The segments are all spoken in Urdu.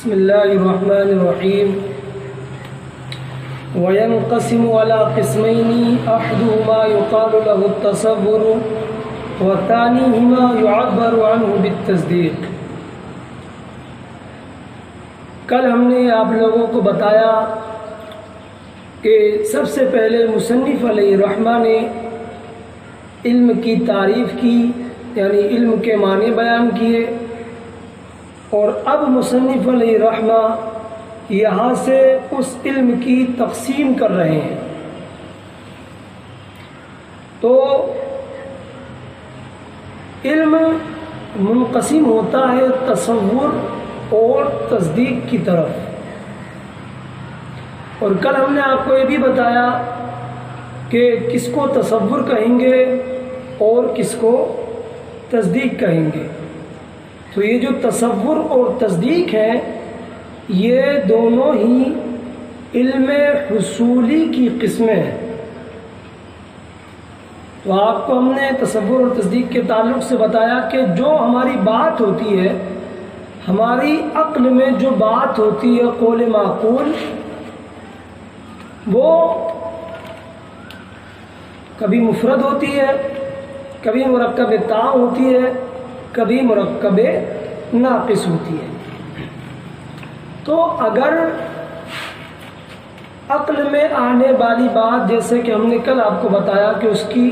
بسم الله الرحمن الرحيم وينقسم على قسمين أحدهما يقال له التصور وثانيهما يعبر عنه بالتصديق. کل ہم نے آپ لوگوں کو بتایا کہ سب سے پہلے مصنف علیہ الرحمہ نے علم کی تعریف کی، یعنی علم کے معنی بیان کیے، اور اب مصنف علیہ الرحمہ یہاں سے اس علم کی تقسیم کر رہے ہیں. تو علم منقسم ہوتا ہے تصور اور تصدیق کی طرف. اور کل ہم نے آپ کو یہ بھی بتایا کہ کس کو تصور کہیں گے اور کس کو تصدیق کہیں گے. تو یہ جو تصور اور تصدیق ہے، یہ دونوں ہی علم حصولی کی قسمیں ہیں. تو آپ کو ہم نے تصور اور تصدیق کے تعلق سے بتایا کہ جو ہماری بات ہوتی ہے، ہماری عقل میں جو بات ہوتی ہے قول معقول، وہ کبھی مفرد ہوتی ہے، کبھی مرکب تا ہوتی ہے، کبھی مرکب ناقص ہوتی ہے. تو اگر عقل میں آنے والی بات، جیسے کہ ہم نے کل آپ کو بتایا کہ اس کی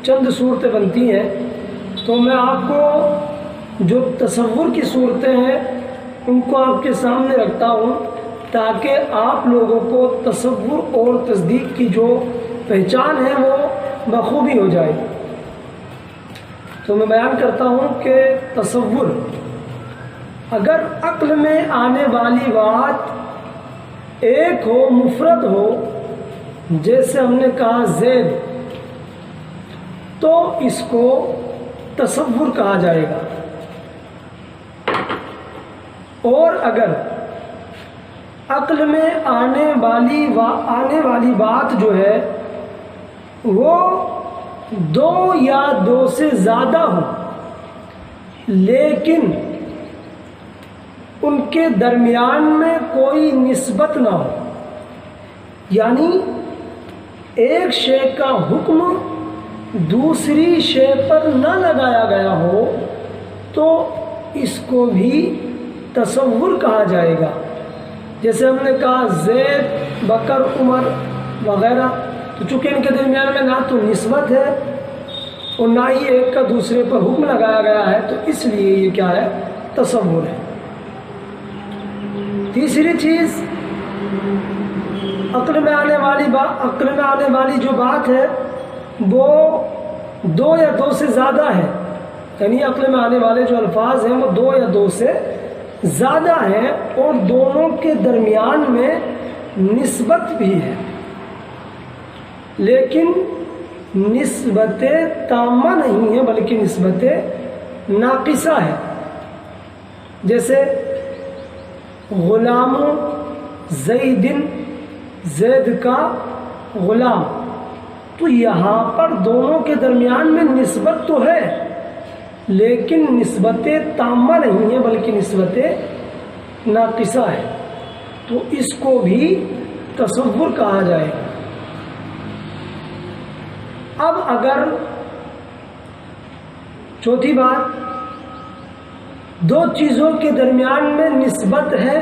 چند صورتیں بنتی ہیں، تو میں آپ کو جو تصور کی صورتیں ہیں ان کو آپ کے سامنے رکھتا ہوں تاکہ آپ لوگوں کو تصور اور تصدیق کی جو پہچان ہے وہ بخوبی ہو جائے. تو میں بیان کرتا ہوں کہ تصور، اگر عقل میں آنے والی بات ایک ہو، مفرد ہو، جیسے ہم نے کہا زید، تو اس کو تصور کہا جائے گا. اور اگر عقل میں آنے والی بات جو ہے وہ دو یا دو سے زیادہ ہو، لیکن ان کے درمیان میں کوئی نسبت نہ ہو، یعنی ایک شے کا حکم دوسری شے پر نہ لگایا گیا ہو، تو اس کو بھی تصور کہا جائے گا. جیسے ہم نے کہا زید، بکر، عمر وغیرہ، تو چونکہ ان کے درمیان میں نہ تو نسبت ہے اور نہ ہی ایک کا دوسرے پر حکم لگایا گیا ہے، تو اس لیے یہ کیا ہے؟ تصور ہے. تیسری چیز، عقل میں آنے والی جو بات ہے وہ دو یا دو سے زیادہ ہے، یعنی عقل میں آنے والے جو الفاظ ہیں وہ دو یا دو سے زیادہ ہیں اور دونوں کے درمیان میں نسبت بھی ہے، لیکن نسبت تامہ نہیں ہے بلکہ نسبت ناقصہ ہے. جیسے غلام زید، زید کا غلام، تو یہاں پر دونوں کے درمیان میں نسبت تو ہے لیکن نسبت تامہ نہیں ہے بلکہ نسبت ناقصہ ہے، تو اس کو بھی تصور کہا جائے گا. اب اگر چوتھی بات، دو چیزوں کے درمیان میں نسبت ہے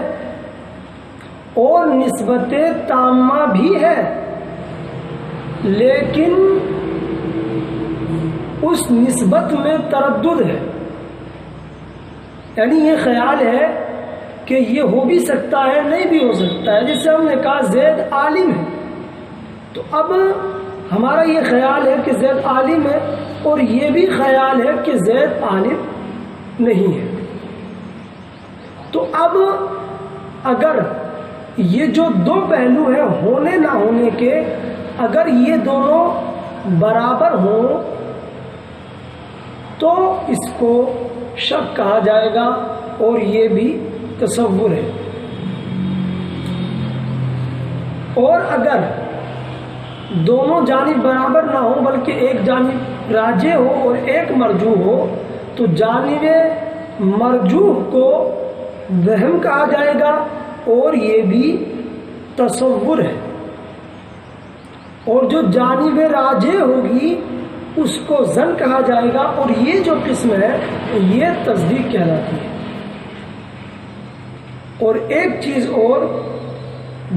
اور نسبت تامہ بھی ہے، لیکن اس نسبت میں تردد ہے، یعنی یہ خیال ہے کہ یہ ہو بھی سکتا ہے نہیں بھی ہو سکتا ہے. جیسے ہم نے کہا زید عالم ہے، تو اب ہمارا یہ خیال ہے کہ زید عالم ہے اور یہ بھی خیال ہے کہ زید عالم نہیں ہے. تو اب اگر یہ جو دو پہلو ہیں ہونے نہ ہونے کے، اگر یہ دونوں برابر ہوں تو اس کو شک کہا جائے گا اور یہ بھی تصور ہے. اور اگر دونوں جانب برابر نہ ہو بلکہ ایک جانب راجح ہو اور ایک مرجوح ہو، تو جانب مرجوح کو وہم کہا جائے گا اور یہ بھی تصور ہے، اور جو جانب راجح ہوگی اس کو ظن کہا جائے گا، اور یہ جو قسم ہے یہ تصدیق کہلاتی ہے۔ اور ایک چیز اور،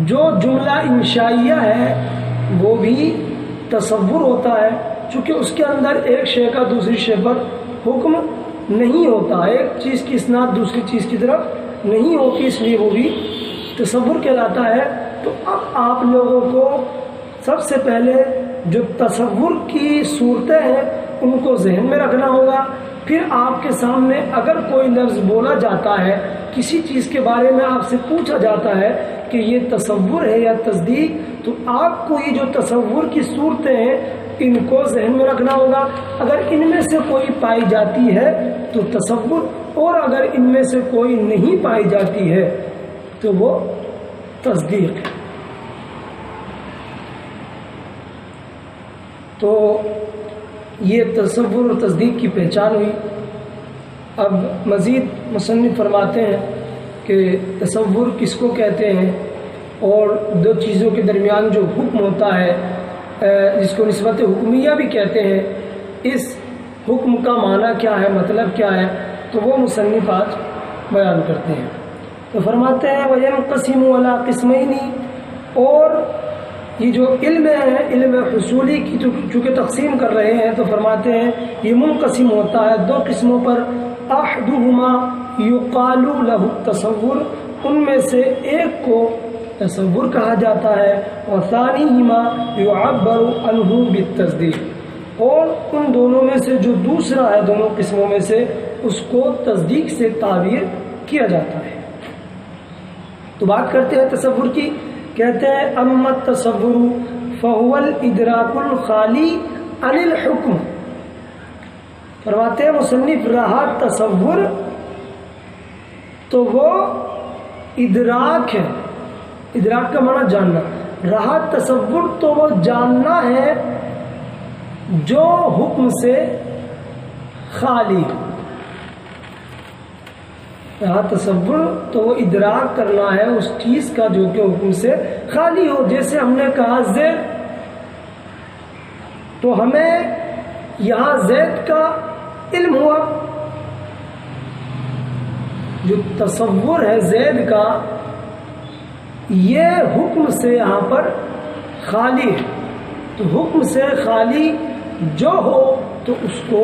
جو جملہ انشائیہ ہے وہ بھی تصور ہوتا ہے، چونکہ اس کے اندر ایک شے کا دوسری شے پر حکم نہیں ہوتا، ایک چیز کی اسناد دوسری چیز کی طرف نہیں ہوتی، اس لیے وہ بھی تصور کہلاتا ہے۔ تو اب آپ لوگوں کو سب سے پہلے جو تصور کی صورتیں ہیں ان کو ذہن میں رکھنا ہوگا، پھر آپ کے سامنے اگر کوئی لفظ بولا جاتا ہے، کسی چیز کے بارے میں آپ سے پوچھا جاتا ہے کہ یہ تصور ہے یا تصدیق، تو آپ کو یہ جو تصور کی صورتیں ہیں ان کو ذہن میں رکھنا ہوگا۔ اگر ان میں سے کوئی پائی جاتی ہے تو تصور، اور اگر ان میں سے کوئی نہیں پائی جاتی ہے تو وہ تصدیق ہے۔ تو یہ تصور اور تصدیق کی پہچان ہوئی۔ اب مزید مصنف فرماتے ہیں کہ تصور کس کو کہتے ہیں، اور دو چیزوں کے درمیان جو حکم ہوتا ہے جس کو نسبت حکمیہ بھی کہتے ہیں، اس حکم کا معنی کیا ہے، مطلب کیا ہے، تو وہ مصنف آج بیان کرتے ہیں۔ تو فرماتے ہیں وَيَنْقَسِمُ عَلَىٰ قِسْمَيْنِ، اور یہ جو علم ہے، علم حصولی کی چونکہ تقسیم کر رہے ہیں تو فرماتے ہیں یہ منقسم ہوتا ہے دو قسموں پر، احدهما یقال له التصور، ان میں سے ایک کو تصور کہا جاتا ہے، وثانیهما یعبر عنہ بالتصدیق، اور ان دونوں میں سے جو دوسرا ہے دونوں قسموں میں سے اس کو تصدیق سے تعبیر کیا جاتا ہے۔ تو بات کرتے ہیں تصور کی، کہتے ہیں اما التصور فهو الادراک الخالی عن الحکم، فرماتے ہیں مصنف رہا تصور تو وہ ادراک ہے، ادراک کا معنی جاننا، رہا تصور تو وہ جاننا ہے جو حکم سے خالی، رہا تصور تو وہ ادراک کرنا ہے اس چیز کا جو کہ حکم سے خالی ہو۔ جیسے ہم نے کہا زید، تو ہمیں یہاں زید کا علم ہوا، جو تصور ہے زید کا یہ حکم سے یہاں پر خالی ہے، تو حکم سے خالی جو ہو تو اس کو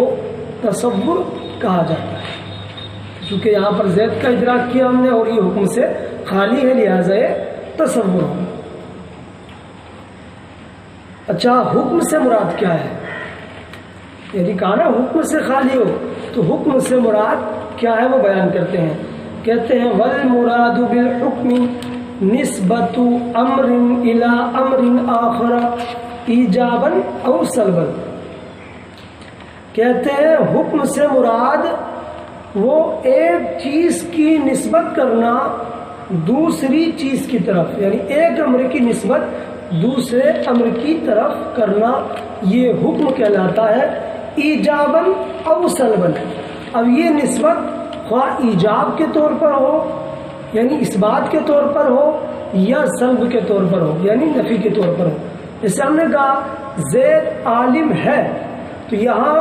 تصور کہا جاتا ہے، کیونکہ یہاں پر زید کا ادراک کیا ہم نے اور یہ حکم سے خالی ہے، لہذا یہ تصور ہو۔ اچھا، حکم سے مراد کیا ہے؟ یعنی کہا نا حکم سے خالی ہو، تو حکم سے مراد کیا ہے وہ بیان کرتے ہیں، کہتے ہیں والمراد بالحکم نسبت امر الى امر آخر ایجابا او سلبا، کہتے ہیں حکم سے مراد وہ ایک چیز کی نسبت کرنا دوسری چیز کی طرف، یعنی ایک امر کی نسبت دوسرے امر کی طرف کرنا، یہ حکم کہلاتا ہے ایجابا او سلبا۔ اب یہ نسبت خواہ ایجاب کے طور پر ہو یعنی اس بات کے طور پر ہو، یا سلب کے طور پر ہو یعنی نفی کے طور پر ہو۔ جیسے ہم نے کہا زید عالم ہے، تو یہاں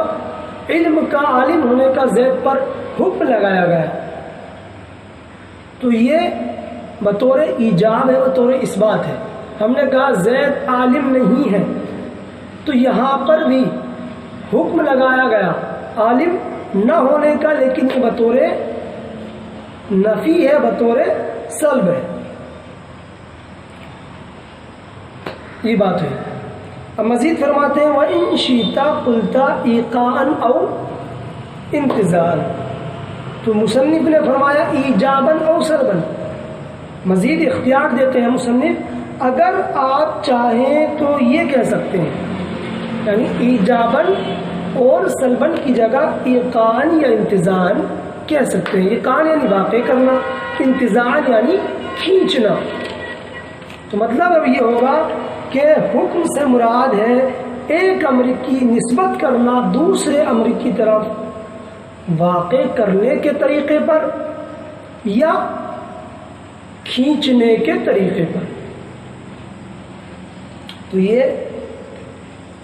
علم کا عالم ہونے کا زید پر حکم لگایا گیا، تو یہ بطور ایجاب ہے، بطور اس بات ہے۔ ہم نے کہا زید عالم نہیں ہے، تو یہاں پر بھی حکم لگایا گیا عالم نہ ہونے کا، لیکن یہ بطور نفی ہے، بطور سلب ہے، یہ بات ہے۔ اب مزید فرماتے ہیں وَإِن شِئْتَ قُلْتَ إِيقَاعًا أَوْ انتظارًا، تو مصنف نے فرمایا ایجاباً او سلباً، مزید اختیار دیتے ہیں مصنف، اگر آپ چاہیں تو یہ کہہ سکتے ہیں، یعنی ایجاباً اور سلباً کی جگہ ایقاعاً یا انتظاراً کہہ سکتے ہیں۔ ایقاعاً یعنی واقع کرنا، انتظاراً یعنی کھینچنا۔ تو مطلب اب یہ ہوگا کہ حکم سے مراد ہے ایک امر کی نسبت کرنا دوسرے امر کی طرف واقع کرنے کے طریقے پر، یا کھینچنے کے طریقے پر. تو یہ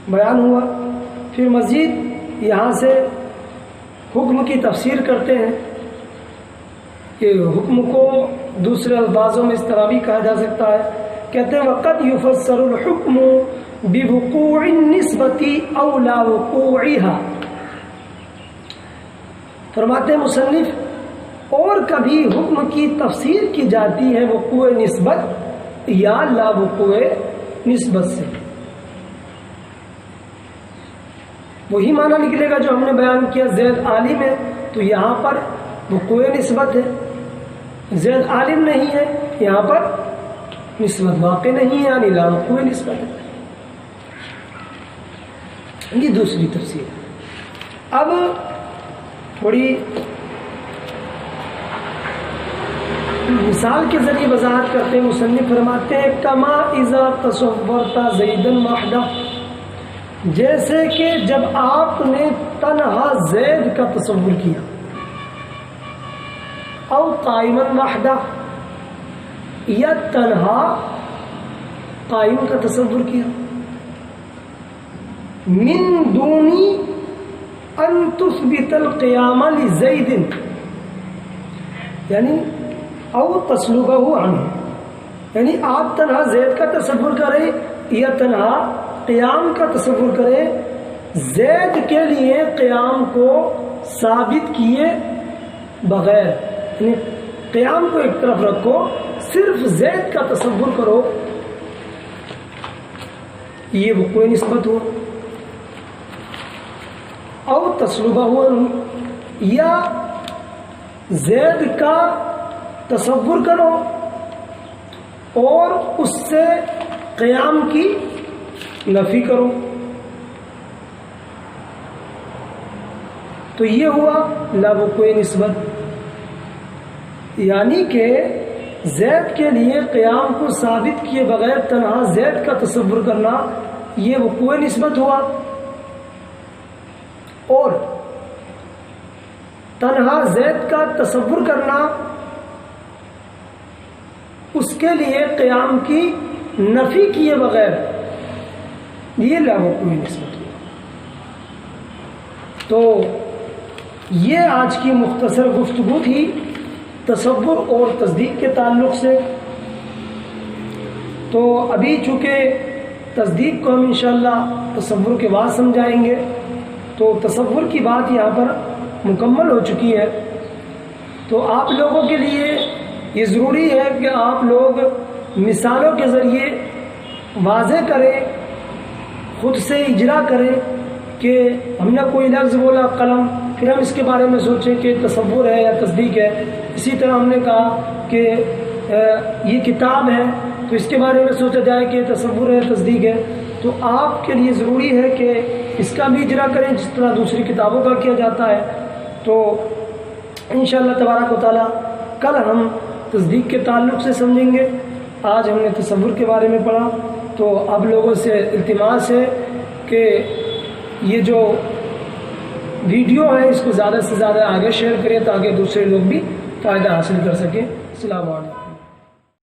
بیان ہوا. پھر مزید یہاں سے حکم کی تفسیر کرتے ہیں کہ حکم کو دوسرے الفاظوں میں اس طرح بھی کہا جا سکتا ہے. کہتے ہیں وَقَدْ يُفَسَّرُ الْحُكْمُ بِوُقُوعِ النِّسْبَةِ أَوْ لَا وُقُوعِهَا. فرماتے ہیں مصنف اور کبھی حکم کی تفسیر کی جاتی ہے وقوع نسبت یا لا وقوع نسبت سے. وہی معنی نکلے گا جو ہم نے بیان کیا زید عالم ہے تو یہاں پر وقوع نسبت ہے. زید عالم نہیں ہے یہاں پر نسبت واقع نہیں ہے یعنی لا وقوع نسبت ہے. یہ دوسری تفسیر. اب تھوڑی مثال کے ذریعے وضاحت کرتے ہیں. مصنف فرماتے ہیں کما اذا تصورت زیدن وحدہ، جیسے کہ جب آپ نے تنہا زید کا تصور کیا، او قائما وحدہ یا تنہا قائم کا تصور کیا، من دونی ان تثبت القیام لزید یعنی او تسلبہ عنہ، یعنی آپ تنہا زید کا تصور کریں یا تنہا قیام کا تصور کریں، زید کے لیے قیام کو ثابت کیے بغیر، یعنی قیام کو ایک طرف رکھو صرف زید کا تصور کرو، یہ وقوع نسبت ہو. او تسلبہ عنہ یا زید کا تصور کرو اور اس سے قیام کی نفی کرو. تو یہ ہوا لا وقوع نسبت، یعنی کہ زید کے لیے قیام کو ثابت کیے بغیر تنہا زید کا تصور کرنا یہ وقوع نسبت ہوا، اور تنہا زید کا تصور کرنا اس کے لیے قیام کی نفی کیے بغیر یہ لا وقوع نسبت ہوا. تو یہ آج کی مختصر گفتگو تھی تصور اور تصدیق کے تعلق سے. تو ابھی چونکہ تصدیق کو ہم انشاءاللہ تصور کے بعد سمجھائیں گے، تو تصور کی بات یہاں پر مکمل ہو چکی ہے. تو آپ لوگوں کے لیے یہ ضروری ہے کہ آپ لوگ مثالوں کے ذریعے واضح کریں، خود سے اجرا کریں کہ ہم نے کوئی لفظ بولا قلم، پھر ہم اس کے بارے میں سوچیں کہ تصور ہے یا تصدیق ہے. اسی طرح ہم نے کہا کہ یہ کتاب ہے تو اس کے بارے میں سوچا جائے کہ تصور ہے تصدیق ہے. تو آپ کے لیے ضروری ہے کہ اس کا بھی اجرا کریں جس طرح دوسری کتابوں کا کیا جاتا ہے. تو انشاءاللہ تبارک و تعالی کل ہم تصدیق کے تعلق سے سمجھیں گے. آج ہم نے تصور کے بارے میں پڑھا. تو اب لوگوں سے التماس ہے کہ یہ جو ویڈیو ہے اس کو زیادہ سے زیادہ آگے شیئر کریں تاکہ دوسرے لوگ بھی فائدہ حاصل کر سکیں. السلام علیکم.